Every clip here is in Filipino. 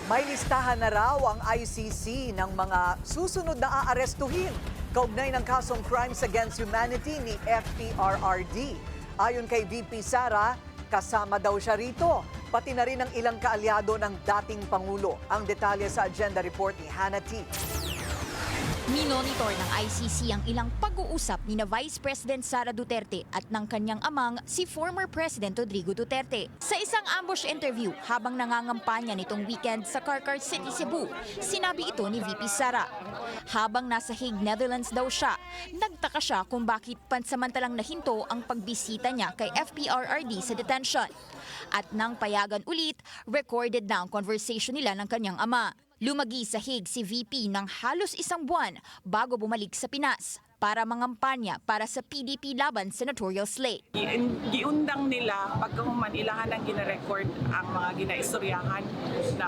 May listahan na raw ang ICC ng mga susunod na aarestuhin kaugnay ng kasong Crimes Against Humanity ni FPRRD. Ayon kay VP Sara, kasama daw siya rito, pati na rin ang ilang kaalyado ng dating Pangulo. Ang detalye sa agenda report ni Hannah T. Minonitor ng ICC ang ilang pag-uusap ni na Vice President Sara Duterte at ng kanyang amang si former President Rodrigo Duterte. Sa isang ambush interview habang nangangampanya nitong weekend sa Carcar City, Cebu, sinabi ito ni VP Sara. Habang nasa Hague, Netherlands daw siya, nagtaka siya kung bakit pansamantalang nahinto ang pagbisita niya kay FPRRD sa detention. At nang payagan ulit, recorded na ang conversation nila ng kanyang ama. Lumagi sa Hague si VP ng halos isang buwan bago bumalik sa Pinas para mangampanya para sa PDP laban senatorial slate. Giundang nila pagkahuman ilahan ang gina-record ang mga ginaistoryahan na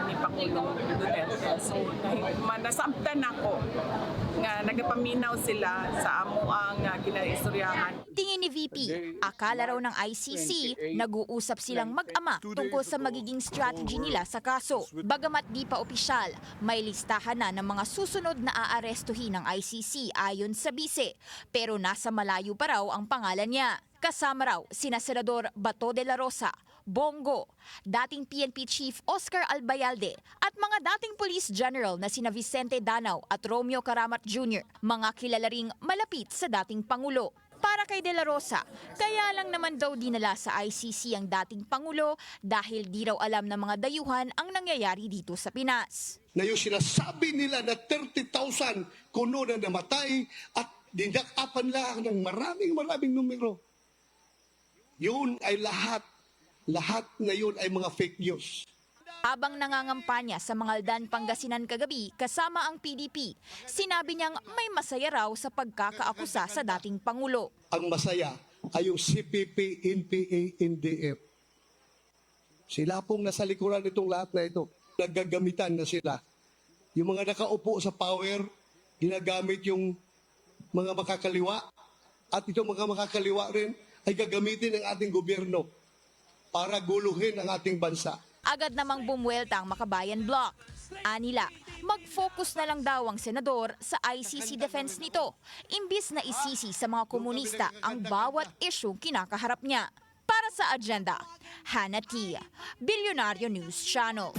ni Pangulong Duterte. So nasabtan ako nga nagapaminaw sila sa amo ang ginaistoryahan. Tingin ni VP, akala raw ng ICC nag-uusap silang mag-ama tungkol sa magiging strategy nila sa kaso. Bagamat di pa opisyal, may listahan na ng mga susunod na aarestuhin ng ICC ayon sa bise, pero nasa malayo pa raw ang pangalan niya. Kasama raw sina Senador Bato de la Rosa, Bongo, dating PNP Chief Oscar Albayalde at mga dating Police General na sina Vicente Danao at Romeo Caramat Jr., mga kilala ring malapit sa dating Pangulo. Para kay De La Rosa, kaya lang naman daw dinala sa ICC ang dating Pangulo dahil di raw alam ng mga dayuhan ang nangyayari dito sa Pinas. Na yung sinasabi nila na 30,000 kuno na namatay at dinakapan lang ng maraming numero. Yun ay lahat na yun ay mga fake news. Habang nangangampanya sa Mangaldan, Pangasinan kagabi kasama ang PDP, sinabi niyang may masaya raw sa pagkakaakusa sa dating Pangulo. Ang masaya ay yung CPP, NPA, NDF. Sila pong nasa likuran nitong lahat na ito. Naggagamitan na sila. Yung mga nakaupo sa power, ginagamit yung mga makakaliwa. At itong mga makakaliwa rin ay gagamitin ng ating gobyerno para guluhin ang ating bansa. Agad namang bumuelta ang Makabayan Bloc. Anila, mag-focus na lang daw ang senador sa ICC defense nito, imbis na isisi sa mga komunista ang bawat isyung kinakaharap niya. Para sa agenda, Hannah T. Bilyonaryo News Channel.